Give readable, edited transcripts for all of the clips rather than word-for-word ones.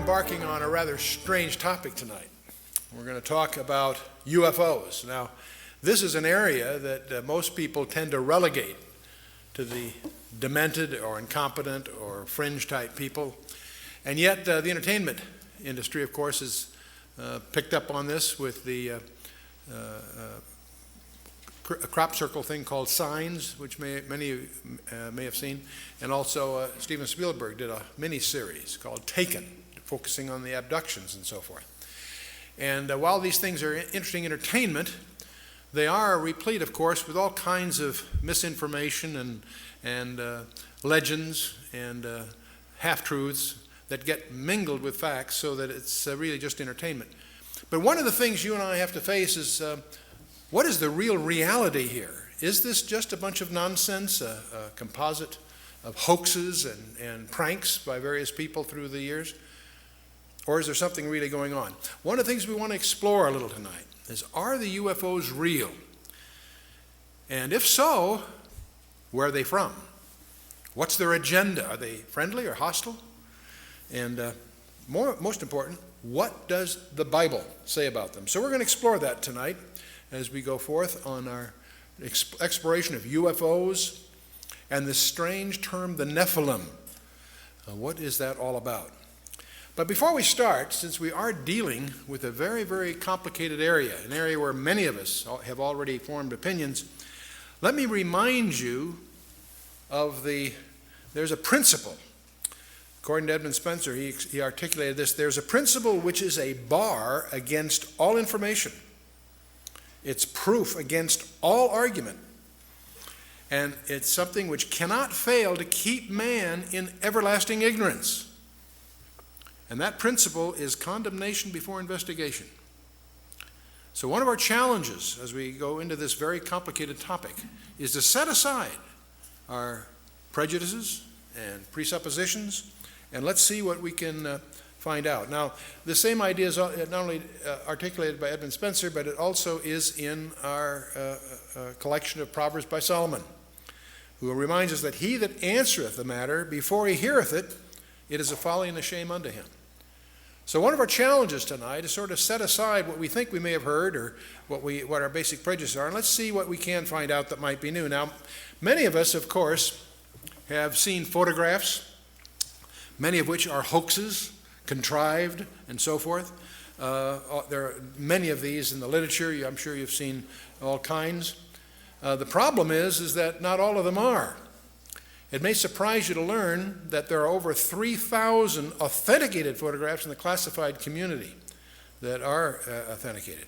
embarking on a rather strange topic tonight. We're going to talk about UFOs. Now, this is an area that most people tend to relegate to the demented or incompetent or fringe-type people. And yet, the entertainment industry, of course, has picked up on this with the a crop circle thing called Signs, which many of you may have seen. And also, Steven Spielberg did a mini-series called Taken, focusing on the abductions and so forth. And while these things are interesting entertainment, they are replete, of course, with all kinds of misinformation and legends and half-truths that get mingled with facts so that it's really just entertainment. But one of the things you and I have to face is what is the real reality here? Is this just a bunch of nonsense, a composite of hoaxes and pranks by various people through the years? Or is there something really going on? One of the things we want to explore a little tonight is, are the UFOs real? And if so, where are they from? What's their agenda? Are they friendly or hostile? And most important, what does the Bible say about them? So we're going to explore that tonight as we go forth on our exploration of UFOs and this strange term, the Nephilim. What is that all about? But before we start, since we are dealing with a very, very complicated area, an area where many of us have already formed opinions, let me remind you of there's a principle. According to Edmund Spencer, he articulated this: there's a principle which is a bar against all information. It's proof against all argument. And it's something which cannot fail to keep man in everlasting ignorance. And that principle is condemnation before investigation. So one of our challenges as we go into this very complicated topic is to set aside our prejudices and presuppositions, and let's see what we can find out. Now, the same idea is not only articulated by Edmund Spencer, but it also is in our collection of Proverbs by Solomon, who reminds us that he that answereth the matter before he heareth it, it is a folly and a shame unto him. So one of our challenges tonight is sort of set aside what we think we may have heard or what our basic prejudices are, and let's see what we can find out that might be new. Now, many of us, of course, have seen photographs, many of which are hoaxes, contrived, and so forth. There are many of these in the literature. I'm sure you've seen all kinds. The problem is that not all of them are. It may surprise you to learn that there are over 3,000 authenticated photographs in the classified community that are authenticated.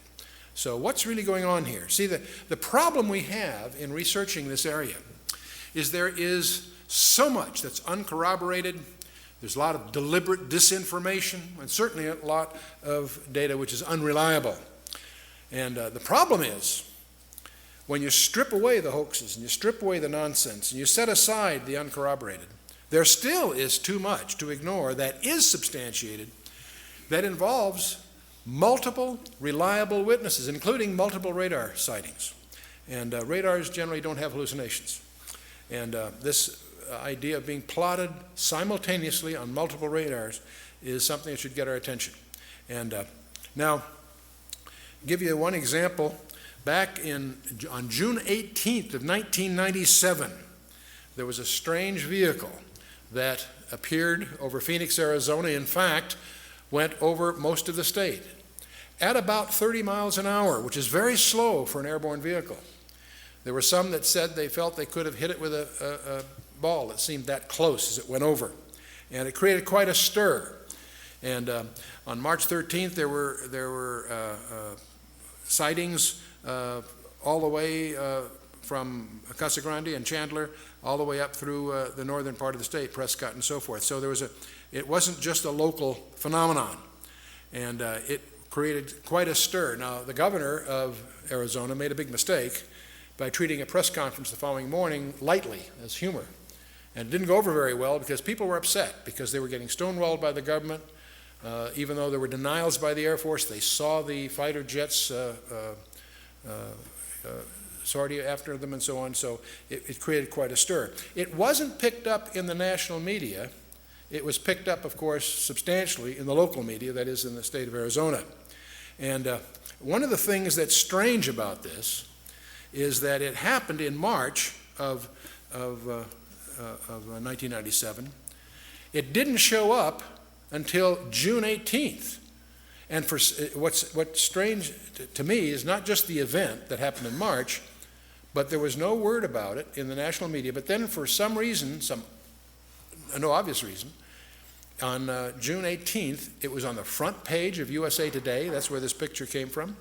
So what's really going on here? See, the problem we have in researching this area is there is so much that's uncorroborated. There's a lot of deliberate disinformation, and certainly a lot of data which is unreliable. And the problem is, when you strip away the hoaxes and you strip away the nonsense and you set aside the uncorroborated, there still is too much to ignore that is substantiated, that involves multiple reliable witnesses, including multiple radar sightings. And radars generally don't have hallucinations. And this idea of being plotted simultaneously on multiple radars is something that should get our attention. And now, give you one example. Back on June 18th of 1997, there was a strange vehicle that appeared over Phoenix, Arizona. In fact, went over most of the state at about 30 miles an hour, which is very slow for an airborne vehicle. There were some that said they felt they could have hit it with a ball that seemed that close as it went over. And it created quite a stir. And on March 13th, there were sightings all the way from Casa Grande and Chandler, all the way up through the northern part of the state, Prescott and so forth. So it wasn't just a local phenomenon, and it created quite a stir. Now, the governor of Arizona made a big mistake by treating a press conference the following morning lightly, as humor. And it didn't go over very well because people were upset because they were getting stonewalled by the government. Even though there were denials by the Air Force, they saw the fighter jets sortie after them and so on, so it created quite a stir. It wasn't picked up in the national media it was picked up, of course, substantially in the local media, that is in the state of Arizona. And one of the things that's strange about this is that it happened in March of 1997. It didn't show up until June 18th. And what's strange to me is not just the event that happened in March, but there was no word about it in the national media. But then for some reason, no obvious reason, on June 18th, it was on the front page of USA Today. That's where this picture came from.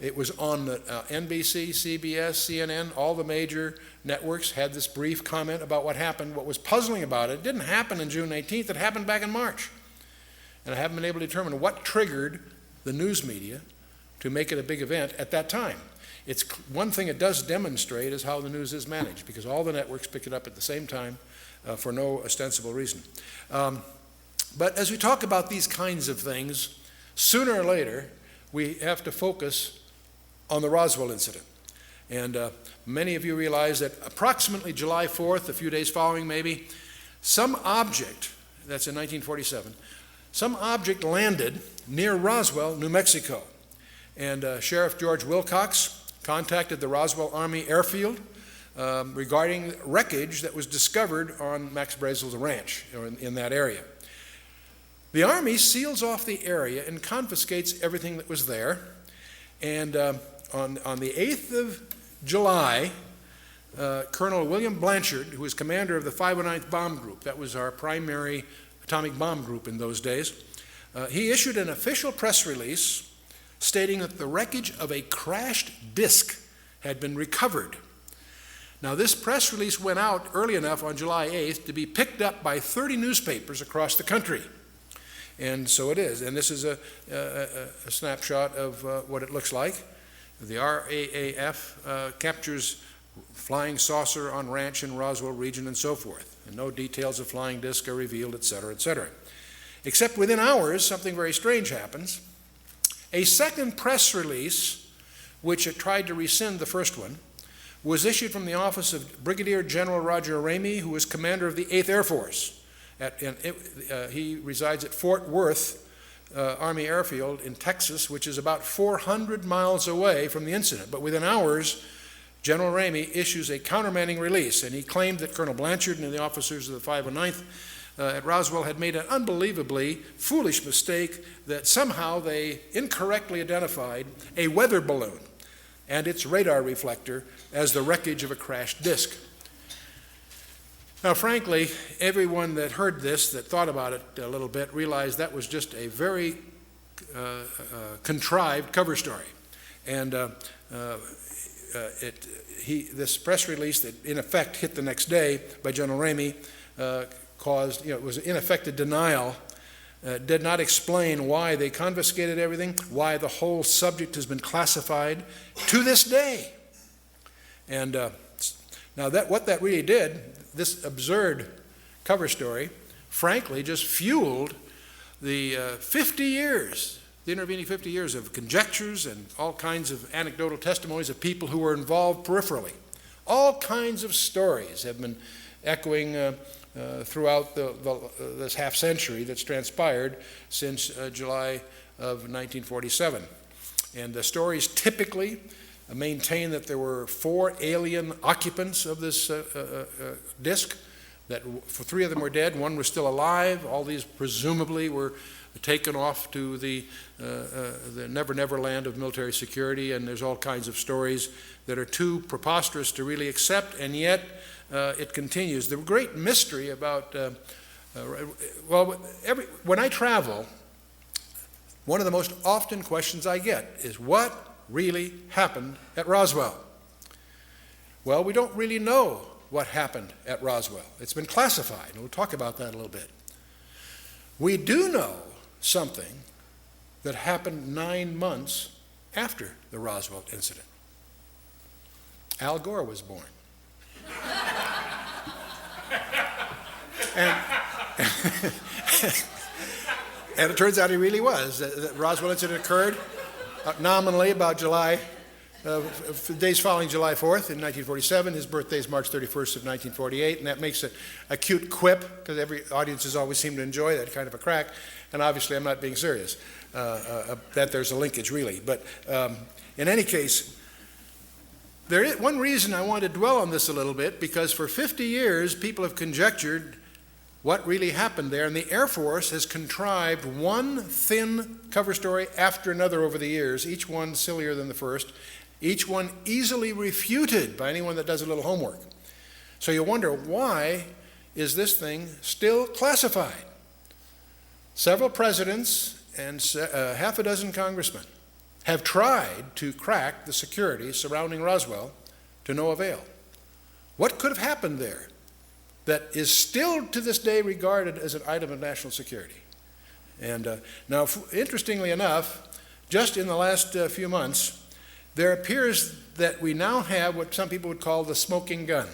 It was on the NBC, CBS, CNN, all the major networks had this brief comment about what happened. What was puzzling about it didn't happen on June 18th, it happened back in March. And I haven't been able to determine what triggered the news media to make it a big event at that time. It's one thing it does demonstrate is how the news is managed, because all the networks pick it up at the same time for no ostensible reason. But as we talk about these kinds of things, sooner or later, we have to focus on the Roswell incident. And many of you realize that approximately July 4th, a few days following maybe, some object, that's in 1947, some object landed near Roswell, New Mexico. And Sheriff George Wilcox contacted the Roswell Army Airfield regarding wreckage that was discovered on Max Brazel's ranch, or in that area. The Army seals off the area and confiscates everything that was there. And on the 8th of July, Colonel William Blanchard, who was commander of the 509th Bomb Group, that was our primary atomic bomb group in those days, he issued an official press release stating that the wreckage of a crashed disk had been recovered. Now, this press release went out early enough on July 8th to be picked up by 30 newspapers across the country. And so it is. And this is a snapshot of what it looks like. The RAAF captures flying saucer on ranch in Roswell region and so forth. And no details of flying disc are revealed, etc., etc. Except within hours, something very strange happens. A second press release, which had tried to rescind the first one, was issued from the office of Brigadier General Roger Ramey, who was commander of the 8th Air Force. He resides at Fort Worth Army Airfield in Texas, which is about 400 miles away from the incident. But within hours, General Ramey issues a countermanding release, and he claimed that Colonel Blanchard and the officers of the 509th at Roswell had made an unbelievably foolish mistake that somehow they incorrectly identified a weather balloon and its radar reflector as the wreckage of a crashed disk. Now, frankly, everyone that heard this, that thought about it a little bit, realized that was just a very contrived cover story. And this press release that in effect hit the next day by General Ramey caused, it was in effect a denial, did not explain why they confiscated everything, why the whole subject has been classified to this day. And now what that really did, this absurd cover story, frankly, just fueled the 50 years, the intervening 50 years of conjectures and all kinds of anecdotal testimonies of people who were involved peripherally. All kinds of stories have been echoing throughout this half century that's transpired since July of 1947. And the stories typically maintain that there were 4 alien occupants of this disk, that 3 of them were dead, 1 was still alive. All these presumably were taken off to the never land of military security, and there's all kinds of stories that are too preposterous to really accept, and yet it continues. The great mystery about, when I travel, one of the most often questions I get is, what really happened at Roswell? Well, we don't really know what happened at Roswell. It's been classified, and we'll talk about that a little bit. We do know something that happened 9 months after the Roswell incident. Al Gore was born. And it turns out he really was. The Roswell incident occurred nominally about July the days following July 4th in 1947. His birthday is March 31st of 1948, and that makes a cute quip, because every audiences always seem to enjoy that kind of a crack, and obviously I'm not being serious, that there's a linkage really. But in any case, there is one reason I want to dwell on this a little bit, because for 50 years people have conjectured what really happened there, and the Air Force has contrived one thin cover story after another over the years, each one sillier than the first, each one easily refuted by anyone that does a little homework. So you wonder, why is this thing still classified? Several presidents and half a dozen congressmen have tried to crack the security surrounding Roswell to no avail. What could have happened there that is still to this day regarded as an item of national security? And now, interestingly enough, just in the last few months, there appears that we now have what some people would call the smoking gun.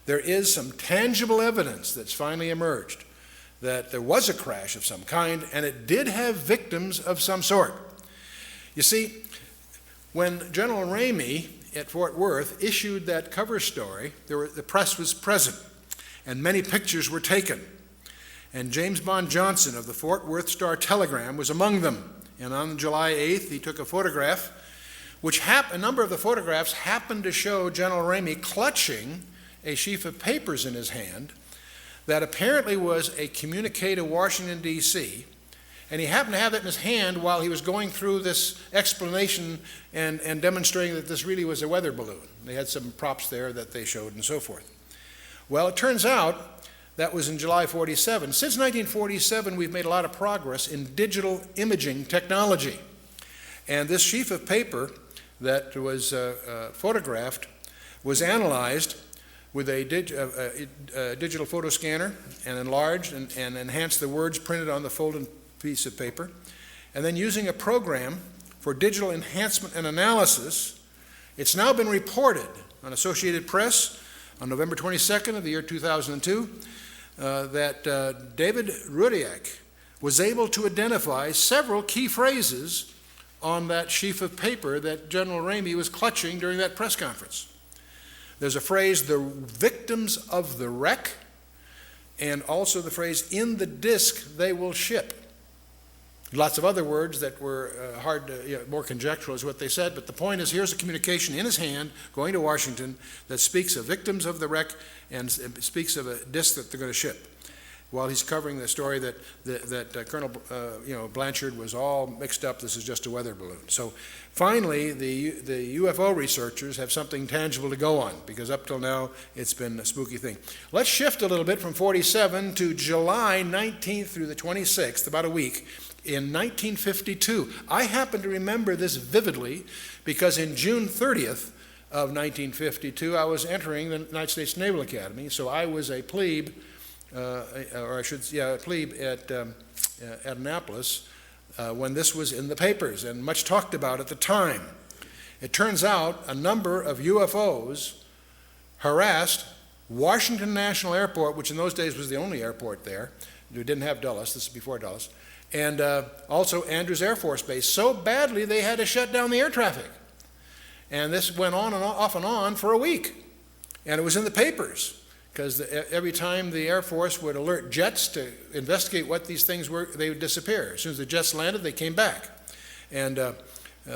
There is some tangible evidence that's finally emerged that there was a crash of some kind, and it did have victims of some sort. You see, when General Ramey at Fort Worth issued that cover story, the press was present, and many pictures were taken. And James Bond Johnson of the Fort Worth Star-Telegram was among them. And on July 8th, he took a photograph, which a number of the photographs happened to show General Ramey clutching a sheaf of papers in his hand that apparently was a communique to Washington, D.C., and he happened to have that in his hand while he was going through this explanation and demonstrating that this really was a weather balloon. They had some props there that they showed and so forth. Well, it turns out that was in July 47. Since 1947, we've made a lot of progress in digital imaging technology. And this sheaf of paper that was photographed was analyzed with a digital photo scanner and enlarged and enhanced the words printed on the folded piece of paper. And then using a program for digital enhancement and analysis, it's now been reported on Associated Press on November 22nd of the year 2002 that David Rudiak was able to identify several key phrases on that sheaf of paper that General Ramey was clutching during that press conference. There's a phrase, the victims of the wreck, and also the phrase, in the disk they will ship. Lots of other words that were hard to, more conjectural is what they said, but the point is, here's a communication in his hand going to Washington that speaks of victims of the wreck and speaks of a disc that they're going to ship, while he's covering the story that Colonel Blanchard was all mixed up. This is just a weather balloon. So finally, the UFO researchers have something tangible to go on, because up till now it's been a spooky thing. Let's shift a little bit from 47 to July 19th through the 26th, about a week. In 1952, I happen to remember this vividly because in June 30th of 1952, I was entering the United States Naval Academy, so I was a plebe, a plebe at Annapolis when this was in the papers and much talked about at the time. It turns out a number of UFOs harassed Washington National Airport, which in those days was the only airport there. We didn't have Dulles, this is before Dulles, and also Andrews Air Force Base, so badly they had to shut down the air traffic. And this went on and off and on for a week. And it was in the papers, because every time the Air Force would alert jets to investigate what these things were, they would disappear. As soon as the jets landed, they came back. And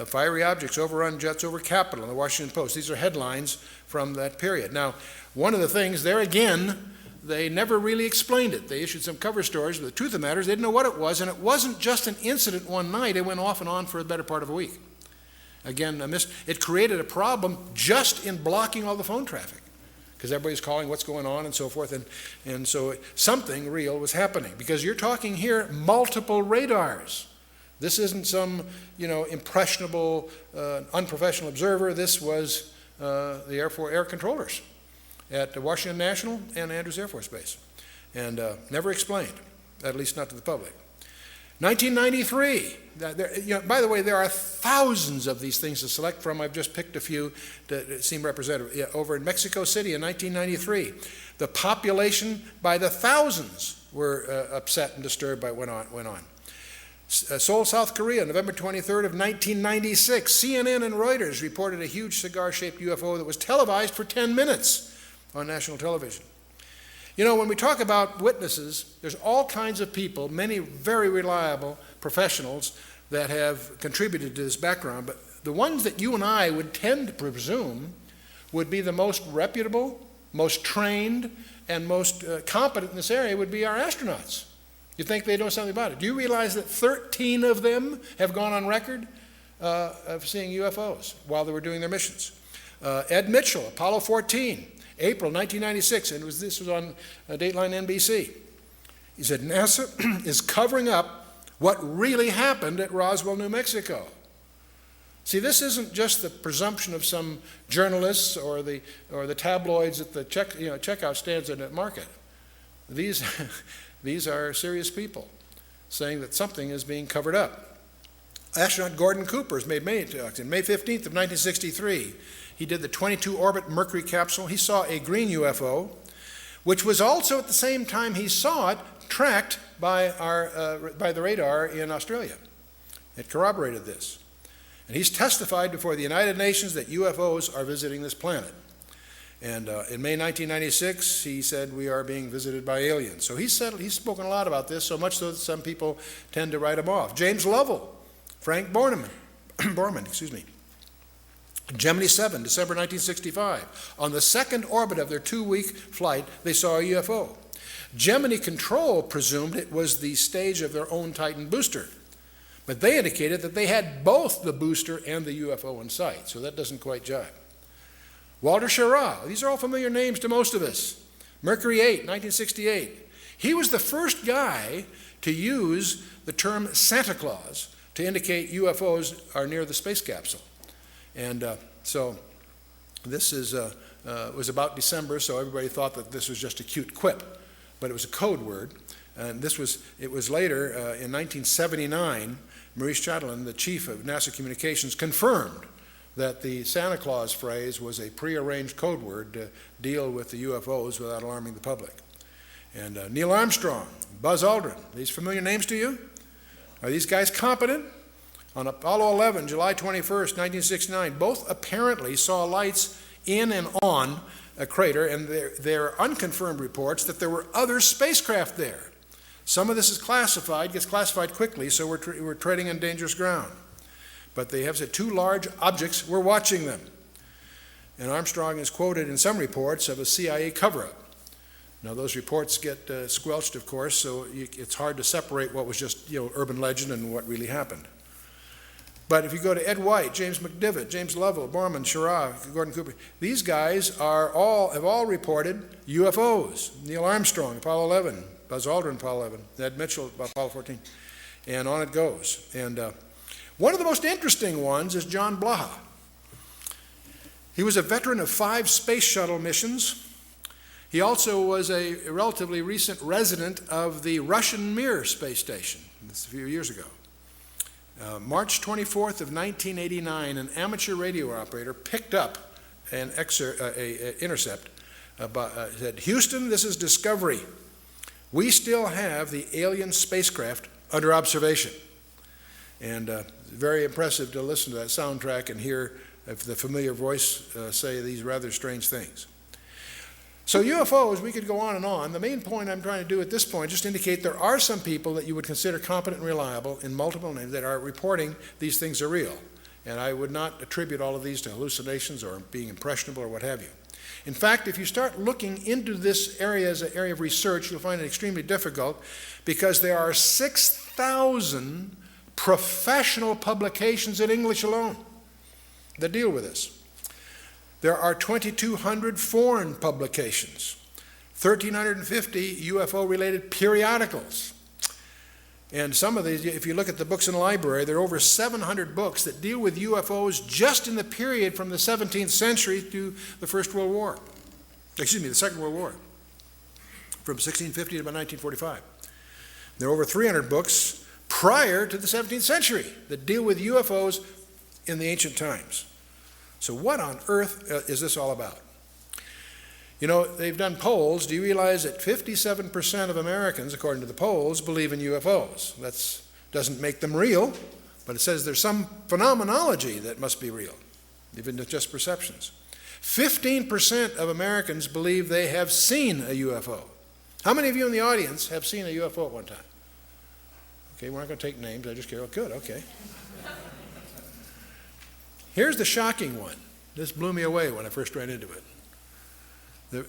fiery objects overrun jets over Capitol in the Washington Post. These are headlines from that period. Now, one of the things there again, they never really explained it. They issued some cover stories, but the truth of the matter is they didn't know what it was, and it wasn't just an incident one night. It went off and on for the better part of a week. Again, it created a problem just in blocking all the phone traffic, because everybody's calling what's going on and so forth, and so something real was happening, because you're talking here multiple radars. This isn't some impressionable, unprofessional observer. This was the air controllers at Washington National and Andrews Air Force Base, and never explained, at least not to the public. 1993, by the way, there are thousands of these things to select from. I've just picked a few that seem representative. Over in Mexico City in 1993, the population by the thousands were upset and disturbed by what went on. Seoul, South Korea, November 23rd of 1996. CNN and Reuters reported a huge cigar-shaped UFO that was televised for 10 minutes on national television. You know, when we talk about witnesses, there's all kinds of people, many very reliable professionals that have contributed to this background, but the ones that you and I would tend to presume would be the most reputable, most trained, and most competent in this area would be our astronauts. You think they know something about it. Do you realize that 13 of them have gone on record of seeing UFOs while they were doing their missions? Ed Mitchell, Apollo 14, April 1996, and this was on Dateline NBC. He said, NASA is covering up what really happened at Roswell, New Mexico. See, this isn't just the presumption of some journalists or the tabloids at the checkout stands in the market. These are serious people saying that something is being covered up. Astronaut Gordon Cooper has made many talks. On May 15th of 1963, he did the 22-orbit Mercury capsule. He saw a green UFO, which was also at the same time he saw it tracked by the radar in Australia. It corroborated this. And he's testified before the United Nations that UFOs are visiting this planet. And in May 1996, he said, we are being visited by aliens. So he's spoken a lot about this, so much so that some people tend to write him off. James Lovell, Frank Borman, Gemini 7, December 1965. On the second orbit of their 2-week flight, they saw a UFO. Gemini Control presumed it was the stage of their own Titan booster. But they indicated that they had both the booster and the UFO in sight, so that doesn't quite jive. Walter Schirra, these are all familiar names to most of us. Mercury 8, 1968. He was the first guy to use the term Santa Claus to indicate UFOs are near the space capsule. And so this was about December, so everybody thought that this was just a cute quip, but it was a code word. And it was later, in 1979, Maurice Chatelain, the chief of NASA Communications, confirmed that the Santa Claus phrase was a prearranged code word to deal with the UFOs without alarming the public. And Neil Armstrong, Buzz Aldrin, these familiar names to you? Are these guys competent? On Apollo 11, July 21st, 1969, both apparently saw lights in and on a crater, and there are unconfirmed reports that there were other spacecraft there. Some of this is classified, gets classified quickly, so we're treading on dangerous ground. But they have said 2 large objects, we're watching them. And Armstrong is quoted in some reports of a CIA cover-up. Now those reports get squelched, of course, so it's hard to separate what was just urban legend and what really happened. But if you go to Ed White, James McDivitt, James Lovell, Borman, Schirra, Gordon Cooper, these guys have all reported UFOs. Neil Armstrong, Apollo 11, Buzz Aldrin, Apollo 11, Ed Mitchell, Apollo 14, and on it goes. And one of the most interesting ones is John Blaha. He was a veteran of 5 space shuttle missions. He also was a relatively recent resident of the Russian Mir space station. This a few years ago. March 24th of 1989, an amateur radio operator picked up an intercept. Said, Houston, this is Discovery. We still have the alien spacecraft under observation. And very impressive to listen to that soundtrack and hear the familiar voice say these rather strange things. So UFOs, we could go on and on. The main point I'm trying to do at this point, just indicate there are some people that you would consider competent and reliable in multiple names that are reporting these things are real. And I would not attribute all of these to hallucinations or being impressionable or what have you. In fact, if you start looking into this area as an area of research, you'll find it extremely difficult because there are 6,000 professional publications in English alone that deal with this. There are 2,200 foreign publications, 1,350 UFO-related periodicals. And some of these, if you look at the books in the library, there are over 700 books that deal with UFOs just in the period from the 17th century to the Second World War, from 1650 to about 1945. There are over 300 books prior to the 17th century that deal with UFOs in the ancient times. So what on earth is this all about? You know, they've done polls. Do you realize that 57% of Americans, according to the polls, believe in UFOs? That's Doesn't make them real, but it says there's some phenomenology that must be real, even if just perceptions. 15% of Americans believe they have seen a UFO. How many of you in the audience have seen a UFO at one time? Okay, we're not going to take names. I just care. Oh, good, okay. Here's the shocking one. This blew me away when I first ran into it.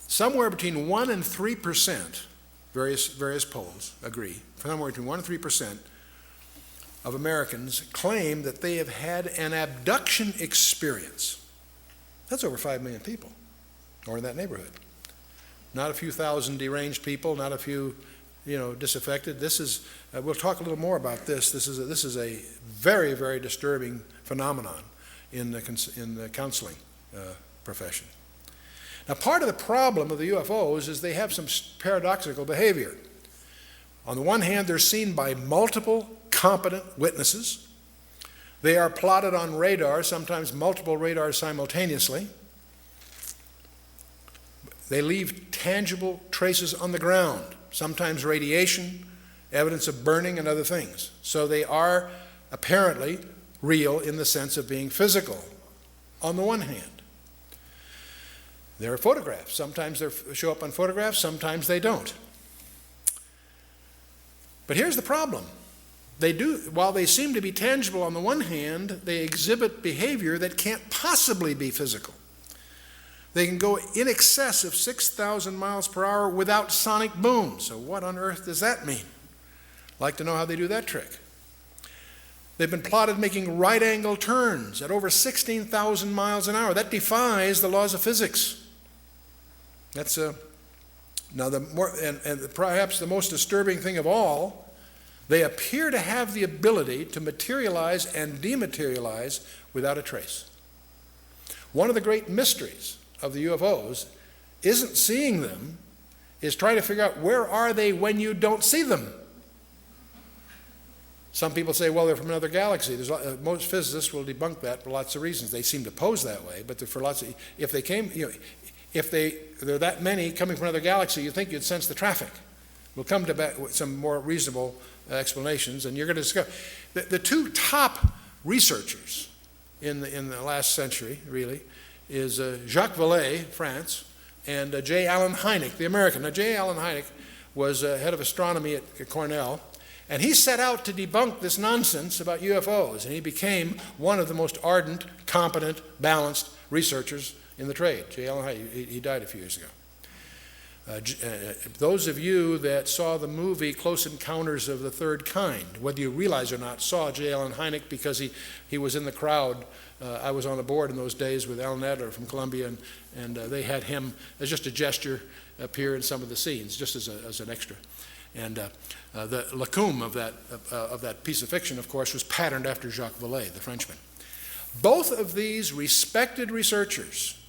Somewhere between 1 and 3%, various polls agree, somewhere between 1 and 3% of Americans claim that they have had an abduction experience. That's over 5 million people, or in that neighborhood. Not a few thousand deranged people, not a few, disaffected. This is, we'll talk a little more about this. This is a very, very disturbing phenomenon in the counseling profession. Now, part of the problem of the UFOs is they have some paradoxical behavior. On the one hand, they're seen by multiple competent witnesses. They are plotted on radar, sometimes multiple radars simultaneously. They leave tangible traces on the ground, sometimes radiation, evidence of burning, and other things. So they are apparently real in the sense of being physical, on the one hand. There are photographs. Sometimes they show up on photographs, sometimes they don't. But here's the problem. While they seem to be tangible on the one hand, they exhibit behavior that can't possibly be physical. They can go in excess of 6,000 miles per hour without sonic boom. So what on earth does that mean? I'd like to know how they do that trick. They've been plotted making right-angle turns at over 16,000 miles an hour. That defies the laws of physics. That's now and perhaps the most disturbing thing of all. They appear to have the ability to materialize and dematerialize without a trace. One of the great mysteries of the UFOs isn't seeing them, is trying to figure out where are they when you don't see them. Some people say, well, they're from another galaxy. Most physicists will debunk that for lots of reasons. They seem to pose that way, but for lots of, if they came, if there are that many coming from another galaxy, you'd think you'd sense the traffic. We'll come to some more reasonable explanations, and you're going to discover the two top researchers in the last century, really, is Jacques Vallée, France, and J. Allen Hynek, the American. Now, J. Allen Hynek was head of astronomy at Cornell, and he set out to debunk this nonsense about UFOs, and he became one of the most ardent, competent, balanced researchers in the trade. J. Allen Hynek, he died a few years ago. Those of you that saw the movie Close Encounters of the Third Kind, whether you realize or not, saw J. Allen Hynek because he was in the crowd. I was on the board in those days with Alan Adler from Columbia, and they had him as just a gesture appear in some of the scenes, just as an extra. And the lacune of that piece of fiction, of course, was patterned after Jacques Vallée, the Frenchman. Both of these respected researchers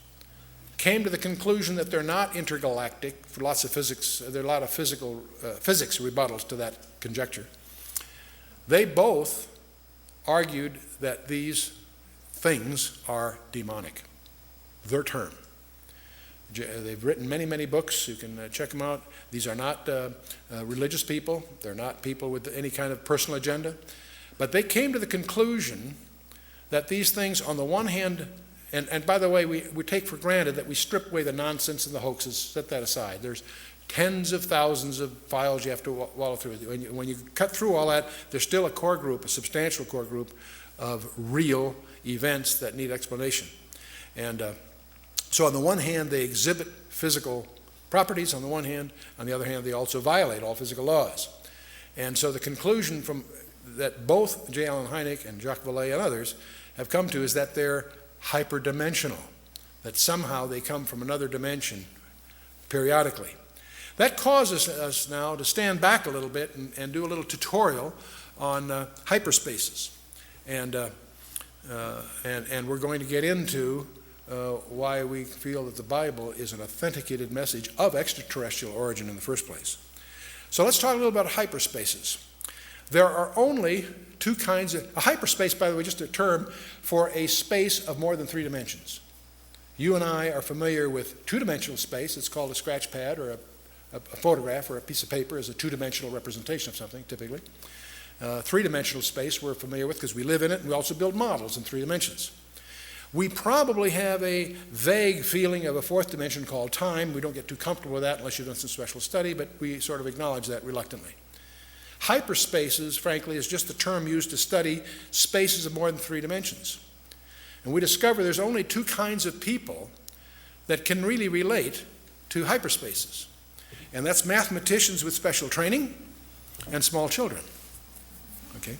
came to the conclusion that they're not intergalactic for lots of physics. There are a lot of physics rebuttals to that conjecture. They both argued that these things are demonic. Their term. They've written many, many books. You can check them out. These are not religious people. They're not people with any kind of personal agenda. But they came to the conclusion that these things, on the one hand, and by the way, we take for granted that we strip away the nonsense and the hoaxes, set that aside. There's tens of thousands of files you have to wallow through. When you cut through all that, there's still a core group, a substantial core group of real events that need explanation. And so on the one hand, they exhibit physical properties on the one hand. On the other hand, they also violate all physical laws. And so the conclusion that both J. Allen Hynek and Jacques Vallée and others have come to is that they're hyperdimensional, that somehow they come from another dimension periodically. That causes us now to stand back a little bit and do a little tutorial on hyperspaces. And we're going to get into why we feel that the Bible is an authenticated message of extraterrestrial origin in the first place. So let's talk a little about hyperspaces. There are only two kinds of... A hyperspace, by the way, just a term for a space of more than 3 dimensions. You and I are familiar with two-dimensional space. It's called a scratch pad or a photograph or a piece of paper is a two-dimensional representation of something, typically. Three-dimensional space we're familiar with because we live in it, and we also build models in 3 dimensions. We probably have a vague feeling of a 4th dimension called time. We don't get too comfortable with that unless you've done some special study, but we sort of acknowledge that reluctantly. Hyperspaces, frankly, is just the term used to study spaces of more than 3 dimensions. And we discover there's only 2 kinds of people that can really relate to hyperspaces. And that's mathematicians with special training and small children. Okay?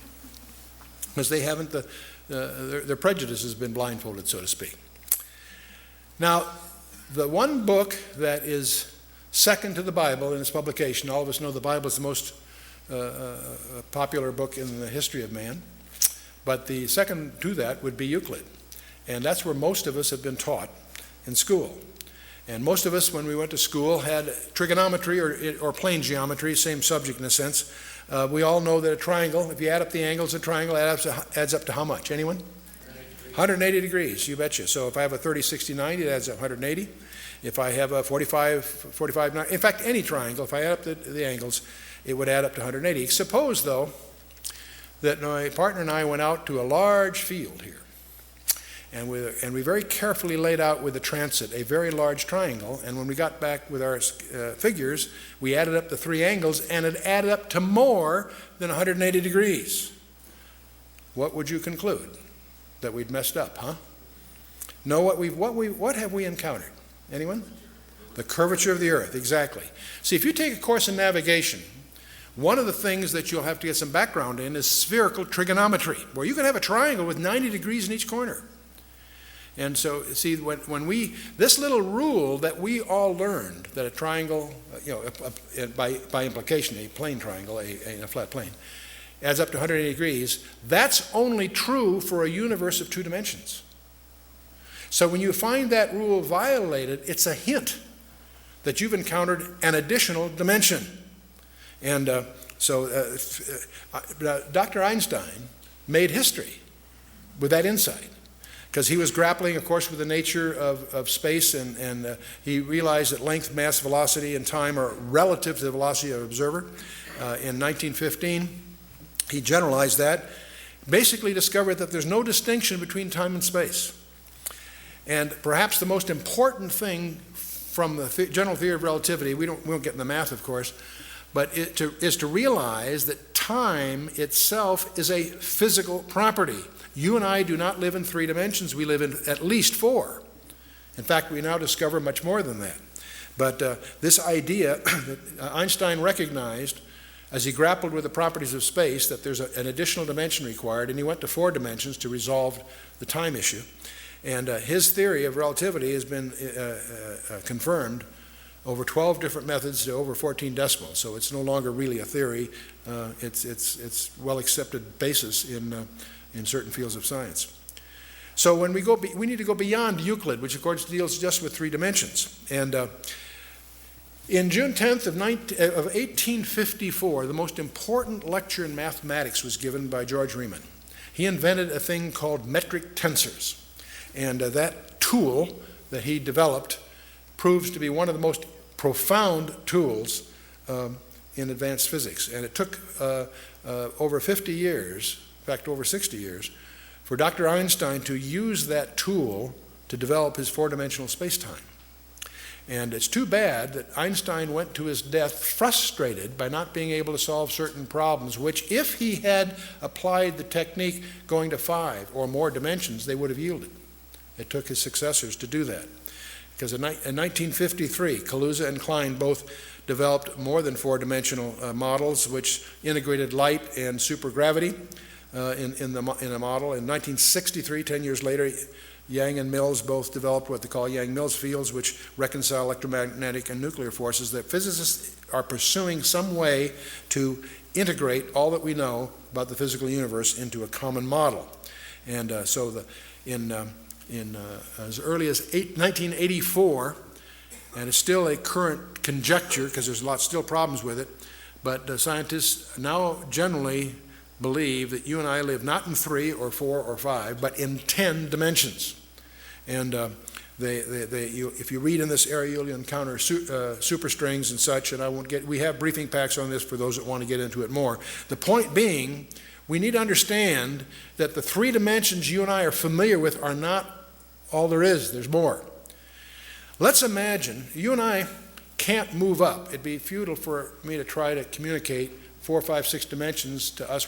Because they haven't, their prejudice has been blindfolded, so to speak. Now, the one book that is second to the Bible in its publication, all of us know the Bible is the most popular book in the history of man, but the second to that would be Euclid. And that's where most of us have been taught in school. And most of us, when we went to school, had trigonometry or plane geometry, same subject in a sense. We all know that a triangle, if you add up the angles of a triangle, adds up to how much? Anyone? 180 degrees, you betcha. So if I have a 30, 60, 90, it adds up 180. If I have a 45, 90, in fact, any triangle, if I add up the angles, it would add up to 180. Suppose, though, that my partner and I went out to a large field here, and we very carefully laid out with the transit a very large triangle, and when we got back with our figures, we added up the 3 angles, and it added up to more than 180 degrees. What would you conclude? That we'd messed up, huh? No, what have we encountered? Anyone? The curvature of the earth, exactly. See, if you take a course in navigation, one of the things that you'll have to get some background in is spherical trigonometry, where you can have a triangle with 90 degrees in each corner. And so, see, this little rule that we all learned, that a triangle, by implication, a plane triangle, a flat plane, adds up to 180 degrees, that's only true for a universe of 2 dimensions. So when you find that rule violated, it's a hint that you've encountered an additional dimension. And Dr. Einstein made history with that insight, because he was grappling, of course, with the nature of space, and he realized that length, mass, velocity, and time are relative to the velocity of an observer. In 1915, he generalized that, basically discovered that there's no distinction between time and space. And perhaps the most important thing from the general theory of relativity, we won't get in the math, of course, but is to realize that time itself is a physical property. You and I do not live in 3 dimensions, we live in at least 4. In fact, we now discover much more than that. But this idea that Einstein recognized as he grappled with the properties of space, that there's an additional dimension required, and he went to 4 dimensions to resolve the time issue. And his theory of relativity has been confirmed over 12 different methods to over 14 decimals. So it's no longer really a theory. It's well-accepted basis in certain fields of science. So when we need to go beyond Euclid, which of course deals just with 3 dimensions. And in June 10th of 1854, the most important lecture in mathematics was given by George Riemann. He invented a thing called metric tensors. And that tool that he developed proves to be one of the most profound tools in advanced physics. And it took over 50 years, in fact over 60 years, for Dr. Einstein to use that tool to develop his 4-dimensional space-time. And it's too bad that Einstein went to his death frustrated by not being able to solve certain problems, which if he had applied the technique going to 5 or more dimensions, they would have yielded. It took his successors to do that. Because in 1953, Kaluza and Klein both developed more than 4-dimensional models which integrated light and supergravity in a model. In 1963, 10 years later, Yang and Mills both developed what they call Yang-Mills fields, which reconcile electromagnetic and nuclear forces. That physicists are pursuing some way to integrate all that we know about the physical universe into a common model. And in as early as 1984, and it's still a current conjecture because there's still problems with it, but scientists now generally believe that you and I live not in 3 or 4 or 5, but in 10 dimensions. And If you read in this area, you'll encounter superstrings and such, and we have briefing packs on this for those that want to get into it more. The point being, we need to understand that the three dimensions you and I are familiar with are not all there is. There's more. Let's imagine you and I can't move up. It'd be futile for me to try to communicate 4, 5, 6 dimensions to us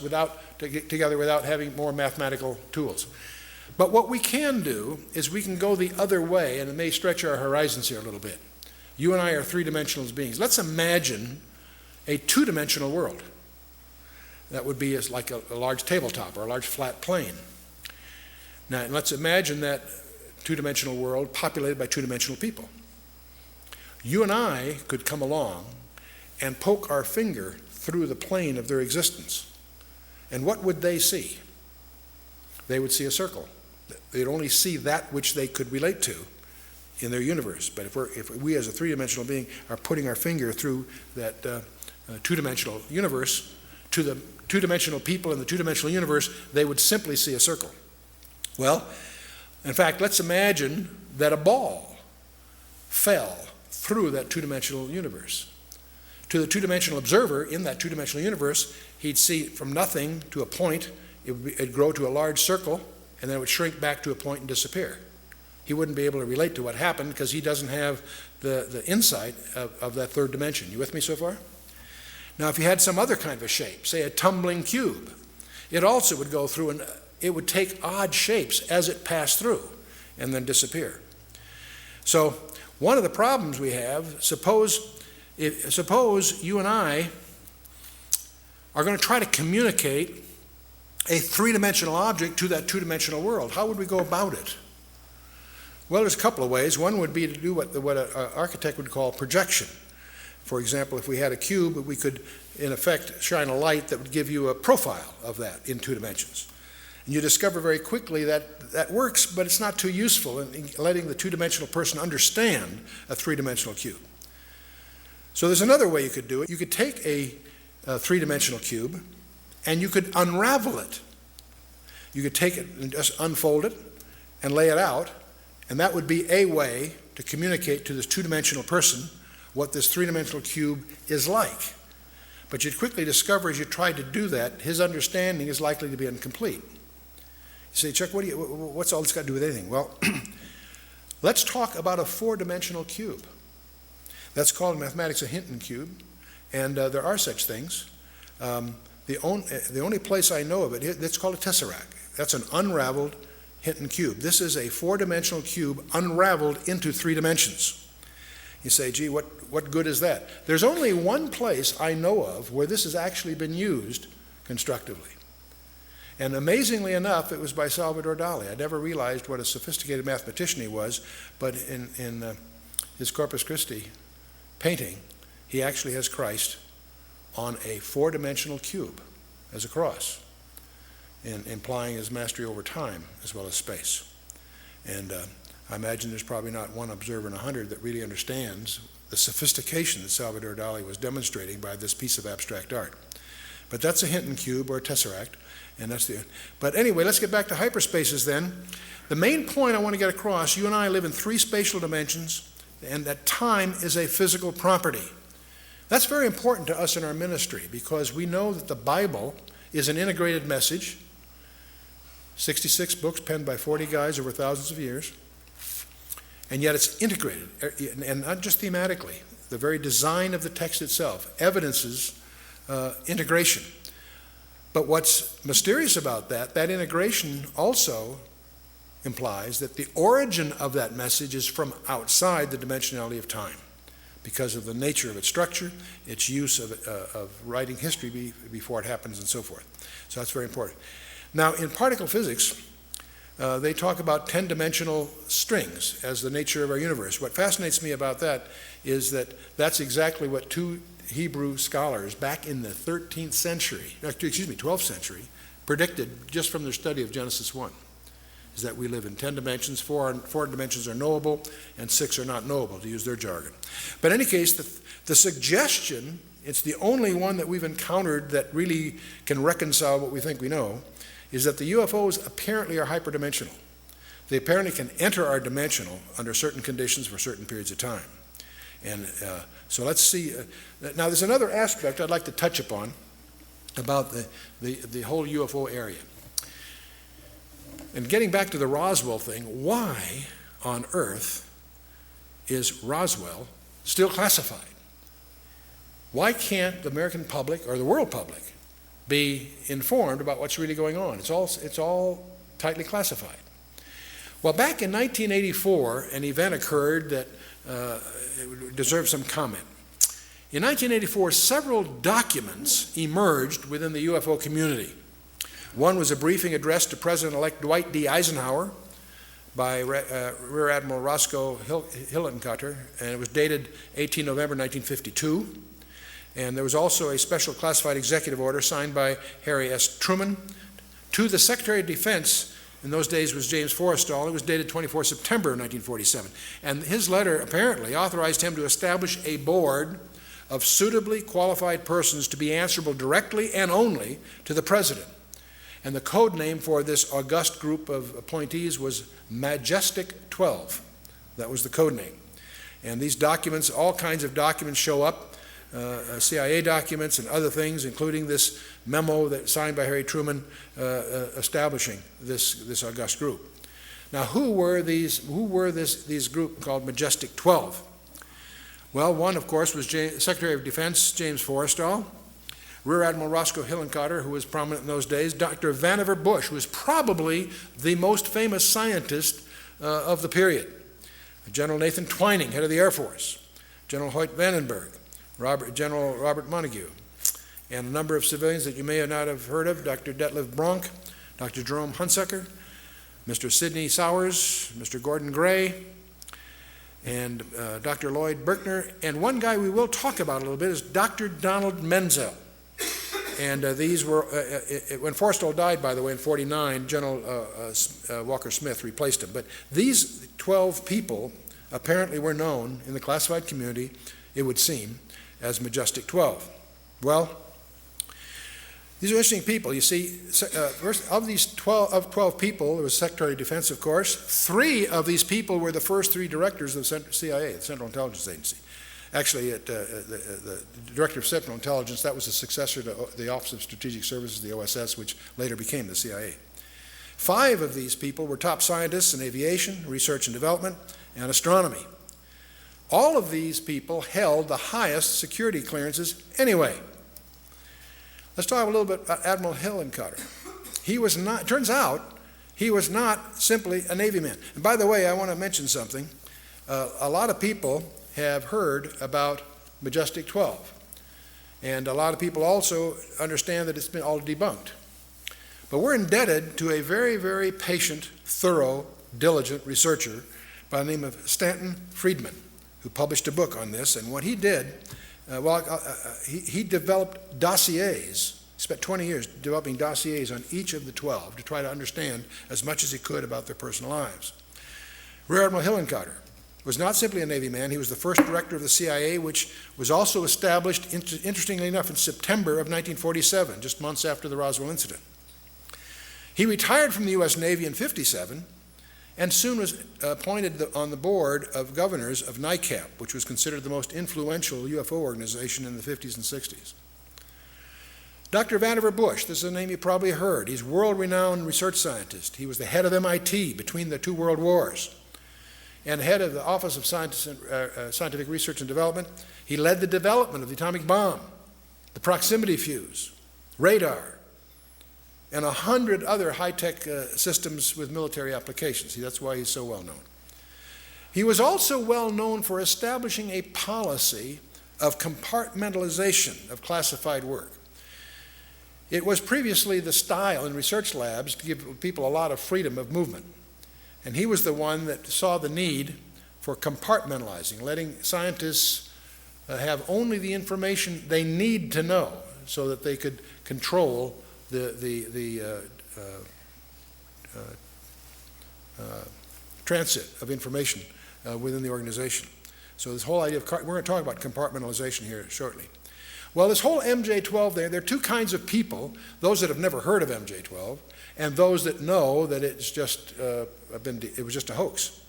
together without having more mathematical tools. But what we can do is we can go the other way, and it may stretch our horizons here a little bit. You and I are three-dimensional beings. Let's imagine a two-dimensional world. That would be like a large tabletop or a large flat plane. Now, let's imagine that two-dimensional world populated by two-dimensional people. You and I could come along and poke our finger through the plane of their existence. And what would they see? They would see a circle. They'd only see that which they could relate to in their universe. But if we as a three-dimensional being are putting our finger through that two-dimensional universe to the two-dimensional people in the two-dimensional universe, they would simply see a circle. Well, in fact, let's imagine that a ball fell through that two-dimensional universe. To the two-dimensional observer in that two-dimensional universe, he'd see from nothing to a point. It'd grow to a large circle, and then it would shrink back to a point and disappear. He wouldn't be able to relate to what happened because he doesn't have the insight of that third dimension. You with me so far? Now, if you had some other kind of a shape, say a tumbling cube, it also would go through and it would take odd shapes as it passed through and then disappear. So one of the problems we have, suppose you and I are going to try to communicate a three-dimensional object to that two-dimensional world. How would we go about it? Well, there's a couple of ways. One would be to do what an architect would call projection. For example, if we had a cube, we could, in effect, shine a light that would give you a profile of that in 2 dimensions. And you discover very quickly that that works, but it's not too useful in letting the two-dimensional person understand a three-dimensional cube. So there's another way you could do it. You could take a three-dimensional cube and you could unravel it. You could take it and just unfold it and lay it out, and that would be a way to communicate to this two-dimensional person what this three-dimensional cube is like. But you'd quickly discover as you tried to do that, his understanding is likely to be incomplete. You say, Chuck, what's all this got to do with anything? Well, let's talk about a 4-dimensional cube. That's called in mathematics a Hinton cube, and there are such things. The only place I know of it, it's called a tesseract. That's an unraveled Hinton cube. This is a 4-dimensional cube unraveled into 3 dimensions. You say, gee, what good is that? There's only one place I know of where this has actually been used constructively. And amazingly enough, it was by Salvador Dali. I never realized what a sophisticated mathematician he was, but in his Corpus Christi painting, he actually has Christ on a 4-dimensional cube as a cross, implying his mastery over time as well as space. And I imagine there's probably not one observer in 100 that really understands the sophistication that Salvador Dali was demonstrating by this piece of abstract art. But that's a Hinton cube or a tesseract, and but anyway, let's get back to hyperspaces then. The main point I want to get across, you and I live in 3 spatial dimensions, and that time is a physical property. That's very important to us in our ministry because we know that the Bible is an integrated message, 66 books penned by 40 guys over thousands of years, and yet it's integrated, and not just thematically. The very design of the text itself evidences integration. But what's mysterious about that integration also implies that the origin of that message is from outside the dimensionality of time because of the nature of its structure, its use of writing history before it happens and so forth. So that's very important. Now, in particle physics, they talk about 10-dimensional strings as the nature of our universe. What fascinates me about that is that that's exactly what 2 Hebrew scholars back in the 12th century, predicted just from their study of Genesis 1, is that we live in 10 dimensions, 4 dimensions are knowable, and 6 are not knowable, to use their jargon. But in any case, the suggestion, it's the only one that we've encountered that really can reconcile what we think we know, is that the UFOs apparently are hyperdimensional. They apparently can enter our dimensional under certain conditions for certain periods of time. And so let's see. Now, there's another aspect I'd like to touch upon about the whole UFO area. And getting back to the Roswell thing, why on earth is Roswell still classified? Why can't the American public or the world public be informed about what's really going on? It's all tightly classified. Well, back in 1984, an event occurred that deserves some comment. In 1984, several documents emerged within the UFO community. One was a briefing addressed to President-elect Dwight D. Eisenhower by Rear Admiral Roscoe Hillenkotter, and it was dated 18 November 1952. And there was also a special classified executive order signed by Harry S. Truman to the Secretary of Defense. In those days was James Forrestal. It was dated 24 September 1947. And his letter apparently authorized him to establish a board of suitably qualified persons to be answerable directly and only to the President. And the code name for this august group of appointees was Majestic 12. That was the code name. And these documents, all kinds of documents show up, CIA documents and other things, including this memo that signed by Harry Truman establishing this august group. Now, who were these group called Majestic 12? Well, one, of course, was Secretary of Defense James Forrestal, Rear Admiral Roscoe Hillenkotter, who was prominent in those days, Dr. Vannevar Bush, who was probably the most famous scientist of the period, General Nathan Twining, head of the Air Force, General Hoyt Vandenberg, General Robert Montague, and a number of civilians that you may not have heard of, Dr. Detlev Bronk, Dr. Jerome Hunsaker, Mr. Sidney Sowers, Mr. Gordon Gray, and Dr. Lloyd Berkner, and one guy we will talk about a little bit is Dr. Donald Menzel. And these were, when Forrestal died, by the way, in 1949, General Walker Smith replaced him. But these 12 people apparently were known in the classified community, it would seem, as Majestic 12. Well, these are interesting people. You see, first, of these 12 people, there was Secretary of Defense, of course. 3 of these people were the first 3 directors of the CIA, the Central Intelligence Agency. Actually, the Director of Central Intelligence, that was a successor to the Office of Strategic Services, the OSS, which later became the CIA. 5 of these people were top scientists in aviation, research and development, and astronomy. All of these people held the highest security clearances anyway. Let's talk a little bit about Admiral Hillenkotter. Turns out, he was not simply a Navy man. And by the way, I want to mention something. A lot of people have heard about Majestic 12. And a lot of people also understand that it's been all debunked. But we're indebted to a very, very patient, thorough, diligent researcher by the name of Stanton Friedman, who published a book on this. And what he did, he developed dossiers. He spent 20 years developing dossiers on each of the 12 to try to understand as much as he could about their personal lives. Rear Admiral Hillenkotter was not simply a Navy man. He was the first director of the CIA, which was also established, interestingly enough, in September of 1947, just months after the Roswell incident. He retired from the U.S. Navy in 1957 and soon was appointed on the board of governors of NICAP, which was considered the most influential UFO organization in the 50s and 60s. Dr. Vannevar Bush, this is a name you probably heard. He's a world-renowned research scientist. He was the head of MIT between the 2 world wars and head of the Office of Scientific Research and Development. He led the development of the atomic bomb, the proximity fuse, radar, and 100 other high-tech systems with military applications. See, that's why he's so well known. He was also well known for establishing a policy of compartmentalization of classified work. It was previously the style in research labs to give people a lot of freedom of movement. And he was the one that saw the need for compartmentalizing, letting scientists have only the information they need to know so that they could control the transit of information within the organization. So this whole idea of, we're going to talk about compartmentalization here shortly. Well, this whole MJ-12 there are two kinds of people, those that have never heard of MJ-12 and those that know that it was just a hoax.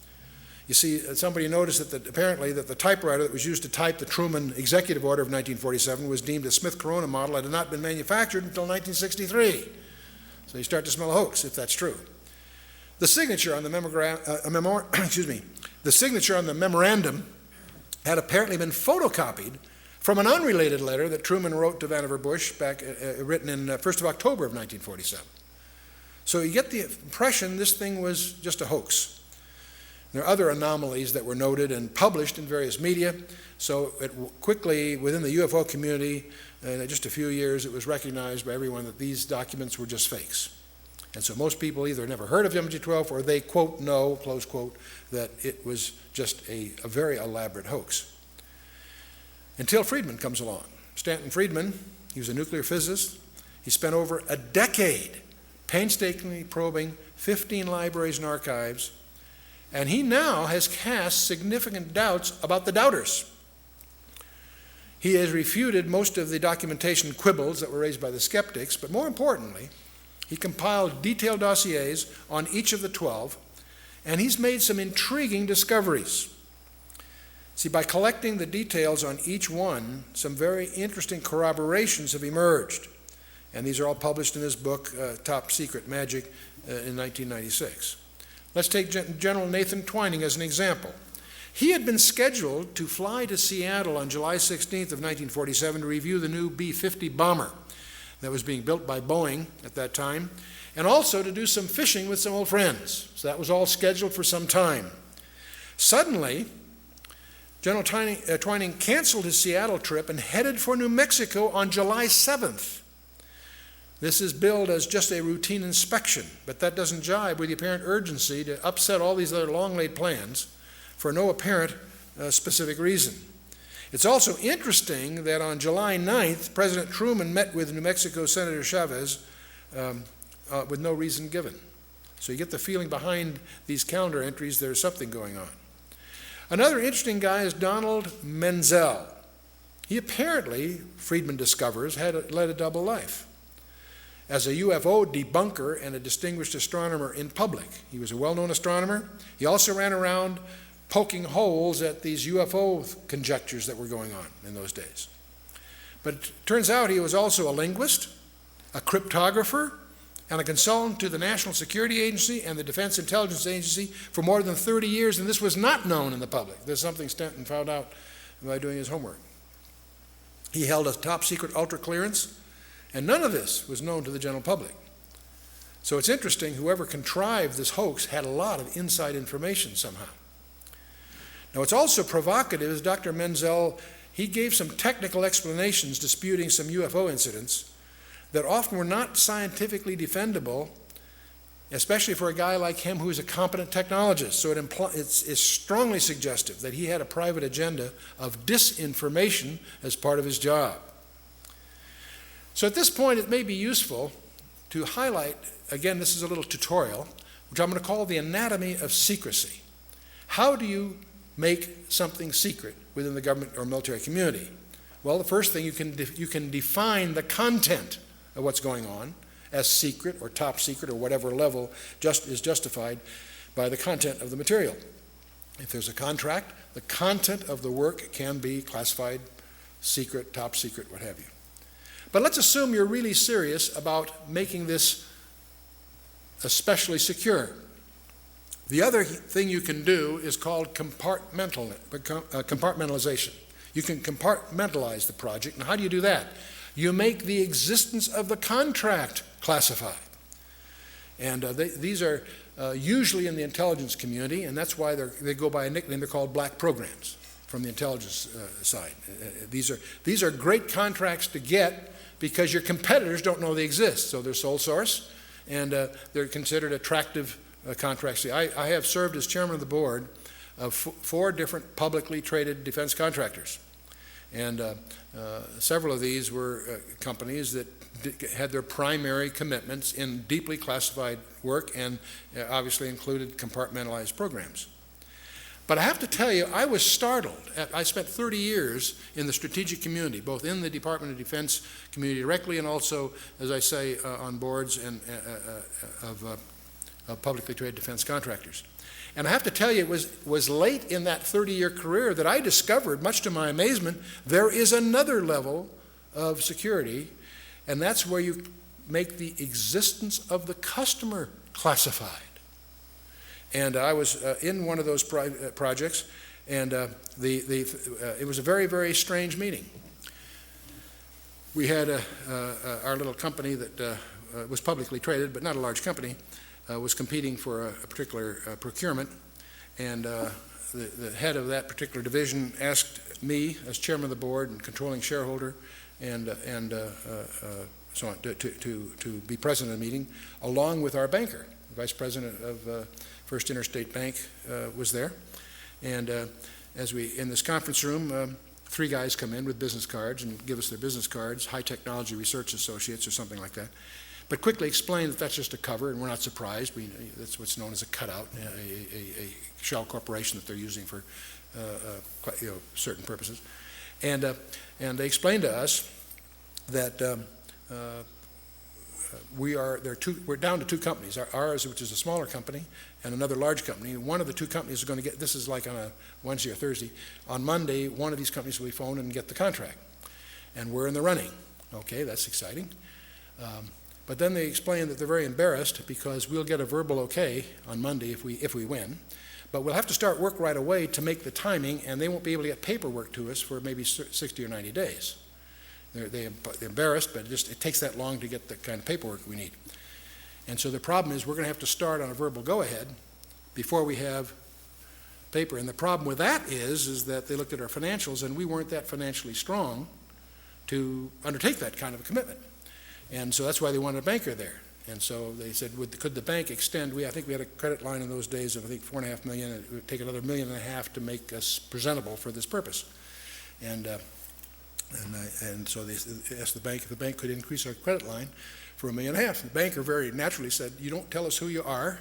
You see, somebody noticed that apparently that the typewriter that was used to type the Truman Executive Order of 1947 was deemed a Smith Corona model and had not been manufactured until 1963. So you start to smell a hoax, if that's true. The signature on the memorandum had apparently been photocopied from an unrelated letter that Truman wrote to Vannevar Bush back, written in 1st of October of 1947. So you get the impression this thing was just a hoax. There are other anomalies that were noted and published in various media, so it quickly, within the UFO community, in just a few years, it was recognized by everyone that these documents were just fakes. And so most people either never heard of MJ-12 or they, quote, know, close quote, that it was just a very elaborate hoax. Until Friedman comes along. Stanton Friedman, he was a nuclear physicist. He spent over a decade painstakingly probing 15 libraries and archives, and he now has cast significant doubts about the doubters. He has refuted most of the documentation quibbles that were raised by the skeptics, but more importantly, he compiled detailed dossiers on each of the 12, and he's made some intriguing discoveries. See, by collecting the details on each one, some very interesting corroborations have emerged. And these are all published in this book, Top Secret Magic, in 1996. Let's take General Nathan Twining as an example. He had been scheduled to fly to Seattle on July 16th of 1947 to review the new B-50 bomber that was being built by Boeing at that time, and also to do some fishing with some old friends. So that was all scheduled for some time. Suddenly, General Twining canceled his Seattle trip and headed for New Mexico on July 7th. This is billed as just a routine inspection, but that doesn't jibe with the apparent urgency to upset all these other long-laid plans for no apparent specific reason. It's also interesting that on July 9th, President Truman met with New Mexico Senator Chavez with no reason given. So you get the feeling behind these calendar entries there's something going on. Another interesting guy is Donald Menzel. He apparently, Friedman discovers, led a double life. As a UFO debunker and a distinguished astronomer in public, he was a well-known astronomer. He also ran around poking holes at these UFO conjectures that were going on in those days. But it turns out he was also a linguist, a cryptographer, and a consultant to the National Security Agency and the Defense Intelligence Agency for more than 30 years, and this was not known in the public. There's something Stanton found out by doing his homework. He held a top secret ultra clearance, and none of this was known to the general public. So it's interesting, whoever contrived this hoax had a lot of inside information somehow. Now what's also provocative is Dr. Menzel, he gave some technical explanations disputing some UFO incidents that often were not scientifically defendable, especially for a guy like him who's a competent technologist. So it's strongly suggestive that he had a private agenda of disinformation as part of his job. So at this point, it may be useful to highlight, again, this is a little tutorial, which I'm going to call the anatomy of secrecy. How do you make something secret within the government or military community? Well, the first thing, you can define the content of what's going on as secret or top secret or whatever level is justified by the content of the material. If there's a contract, the content of the work can be classified secret, top secret, what have you. But let's assume you're really serious about making this especially secure. The other thing you can do is called compartmentalization. You can compartmentalize the project. Now, how do you do that? You make the existence of the contract classified. And these are usually in the intelligence community, and that's why they go by a nickname. They're called black programs from the intelligence side. These are great contracts to get because your competitors don't know they exist. So they're sole source, and they're considered attractive contracts. See, I have served as chairman of the board of 4 different publicly traded defense contractors. And several of these were companies that had their primary commitments in deeply classified work and obviously included compartmentalized programs. But I have to tell you, I was startled. I spent 30 years in the strategic community, both in the Department of Defense community directly and also, as I say, on boards and of publicly traded defense contractors. And I have to tell you, it was late in that 30-year career that I discovered, much to my amazement, there is another level of security, and that's where you make the existence of the customer classified. And I was in one of those projects, and it was a very, very strange meeting. We had our little company that was publicly traded, but not a large company, was competing for a particular procurement, and the head of that particular division asked me, as chairman of the board and controlling shareholder, and so on, to be present in the meeting, along with our banker. The vice president of First Interstate Bank was there, and as we in this conference room, three guys come in with business cards and give us their business cards, High Technology Research Associates or something like that, but quickly explain that that's just a cover, and we're not surprised. That's what's known as a cutout, a shell corporation that they're using for certain purposes, and they explained to us that. We're down to two companies, ours, which is a smaller company, and another large company. One of the two companies is going to get, this is like on a Wednesday or Thursday, on Monday, one of these companies will be phoned and get the contract. And we're in the running. Okay, that's exciting. But then they explain that they're very embarrassed because we'll get a verbal okay on Monday if we win. But we'll have to start work right away to make the timing, and they won't be able to get paperwork to us for maybe 60 or 90 days. They're embarrassed, but it takes that long to get the kind of paperwork we need. And so the problem is we're going to have to start on a verbal go-ahead before we have paper. And the problem with that is that they looked at our financials, and we weren't that financially strong to undertake that kind of a commitment. And so that's why they wanted a banker there. And so they said, could the bank extend? I think we had a credit line in those days of, I think, $4.5 million. It would take another $1.5 million to make us presentable for this purpose. And so they asked the bank if the bank could increase our credit line for $1.5 million. The banker very naturally said, "You don't tell us who you are,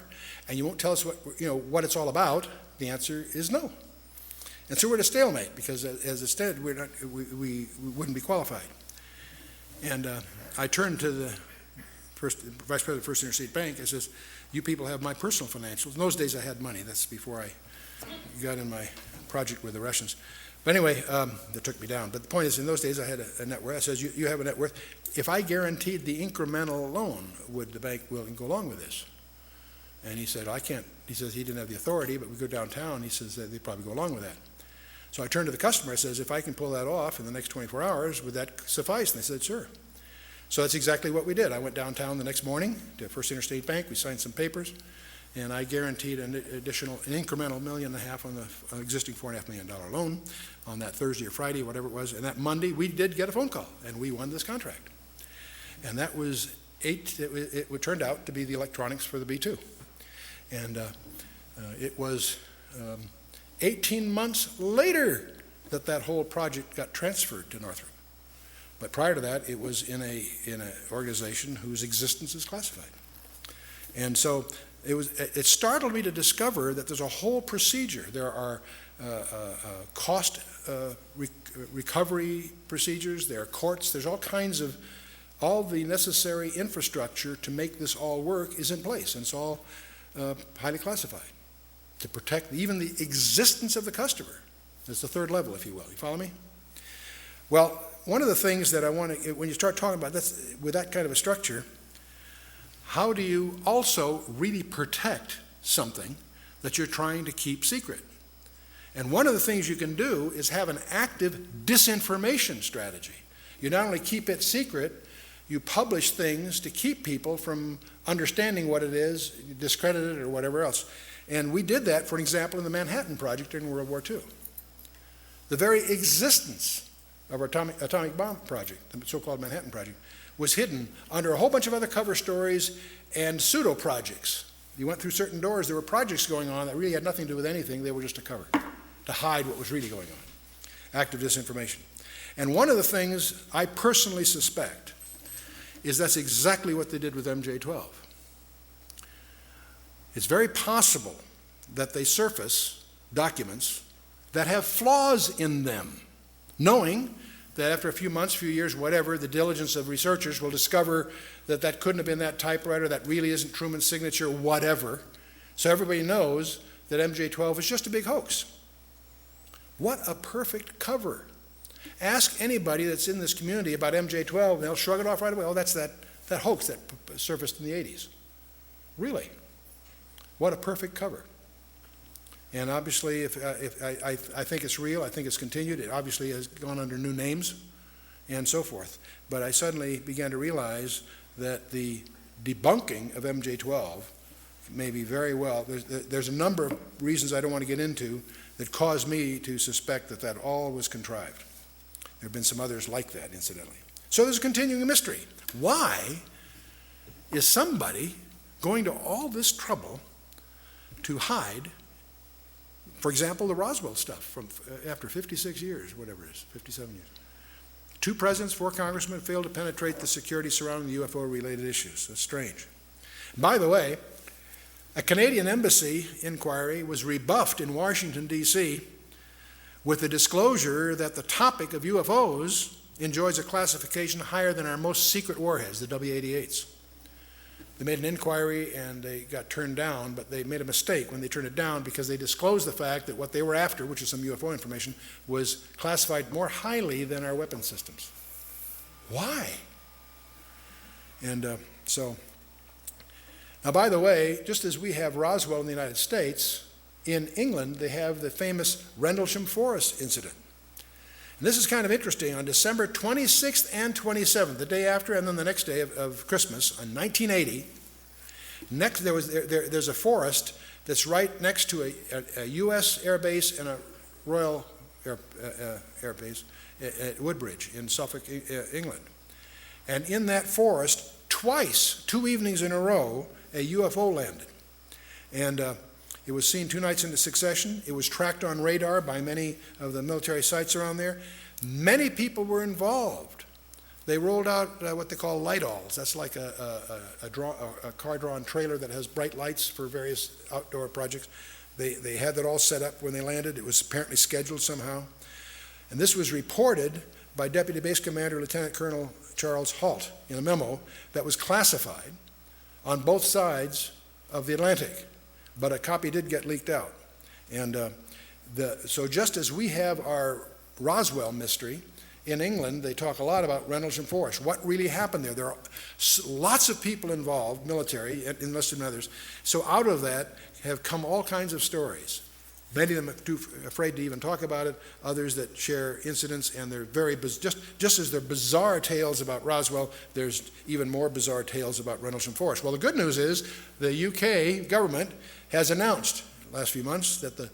and you won't tell us what it's all about." The answer is no. And so we're at a stalemate because, as it stood, we wouldn't be qualified. And I turned to the vice president of First Interstate Bank. I says, "You people have my personal financials." In those days, I had money. That's before I got in my project with the Russians. But anyway, that took me down. But the point is, in those days, I had a net worth. I says, you have a net worth. If I guaranteed the incremental loan, would the bank willing to go along with this? And he said, I can't. He says he didn't have the authority, but we go downtown. He says they'd probably go along with that. So I turned to the customer. I says, if I can pull that off in the next 24 hours, would that suffice? And they said, sure. So that's exactly what we did. I went downtown the next morning to First Interstate Bank. We signed some papers, and I guaranteed an incremental $1.5 million on the existing $4.5 million loan on that Thursday or Friday, whatever it was. And that Monday, we did get a phone call, and we won this contract. And that was it turned out to be the electronics for the B-2. And it was 18 months later that whole project got transferred to Northrop. But prior to that, it was in an organization whose existence is classified. And so it startled me to discover that there's a whole procedure. There are cost recovery procedures, there are courts, there's all the necessary infrastructure to make this all work is in place, and it's all highly classified to protect even the existence of the customer. That's the third level, if you will. You follow me? Well, one of the things that I want to, when you start talking about this with that kind of a structure, how do you also really protect something that you're trying to keep secret? And one of the things you can do is have an active disinformation strategy. You not only keep it secret, you publish things to keep people from understanding what it is, discredit it, or whatever else. And we did that, for example, in the Manhattan Project during World War II. The very existence of our atomic bomb project, the so-called Manhattan Project, was hidden under a whole bunch of other cover stories and pseudo-projects. You went through certain doors, there were projects going on that really had nothing to do with anything, they were just a cover to hide what was really going on. Active disinformation. And one of the things I personally suspect is that's exactly what they did with MJ-12. It's very possible that they surface documents that have flaws in them, knowing that after a few months, few years, whatever, the diligence of researchers will discover that that couldn't have been that typewriter, that really isn't Truman's signature, whatever. So everybody knows that MJ-12 is just a big hoax. What a perfect cover. Ask anybody that's in this community about MJ-12, and they'll shrug it off right away. Oh, that's that hoax that surfaced in the 80s. Really? What a perfect cover. And obviously, if I think it's real, I think it's continued. It obviously has gone under new names and so forth. But I suddenly began to realize that the debunking of MJ-12 may be very well, there's a number of reasons I don't want to get into that caused me to suspect that that all was contrived. There have been some others like that, incidentally. So there's a continuing mystery. Why is somebody going to all this trouble to hide, for example, the Roswell stuff from after 56 years, whatever it is, 57 years? 2 presidents, 4 congressmen failed to penetrate the security surrounding the UFO-related issues. That's strange. By the way, a Canadian embassy inquiry was rebuffed in Washington, D.C., with the disclosure that the topic of UFOs enjoys a classification higher than our most secret warheads, the W-88s. They made an inquiry and they got turned down, but they made a mistake when they turned it down because they disclosed the fact that what they were after, which is some UFO information, was classified more highly than our weapon systems. Why? And now, by the way, just as we have Roswell in the United States, in England they have the famous Rendlesham Forest incident. And this is kind of interesting. On December 26th and 27th, the day after and then the next day of Christmas, in 1980, there's a forest that's right next to a U.S. air base and a Royal Air Base at Woodbridge in Suffolk, England. And in that forest, twice, 2 evenings in a row, a UFO landed. And it was seen 2 nights in succession. It was tracked on radar by many of the military sites around there. Many people were involved. They rolled out what they call light-alls. That's like a car-drawn trailer that has bright lights for various outdoor projects. They had that all set up when they landed. It was apparently scheduled somehow. And this was reported by Deputy Base Commander Lieutenant Colonel Charles Halt in a memo that was classified on both sides of the Atlantic. But a copy did get leaked out. And so just as we have our Roswell mystery, in England they talk a lot about Rendlesham Forest. What really happened there? There are lots of people involved, military, enlisted and others. So out of that have come all kinds of stories. Many of them are too afraid to even talk about it, others that share incidents, and they're very, just as they're bizarre tales about Roswell, there's even more bizarre tales about Rendlesham Forest. Well, the good news is the UK government has announced last few months that the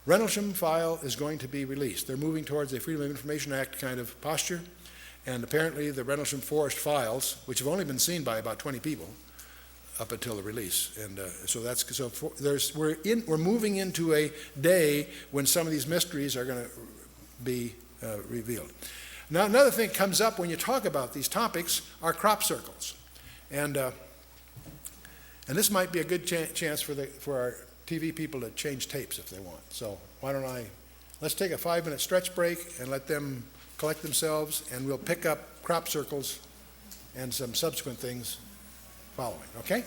Rendlesham file is going to be released. They're moving towards a Freedom of Information Act kind of posture, and apparently the Rendlesham Forest files, which have only been seen by about 20 people up until the release, and we're moving into a day when some of these mysteries are going to be revealed. Now, another thing comes up when you talk about these topics are crop circles, and this might be a good chance for our TV people to change tapes if they want. So let's take a 5-minute stretch break and let them collect themselves, and we'll pick up crop circles and some subsequent things following, okay?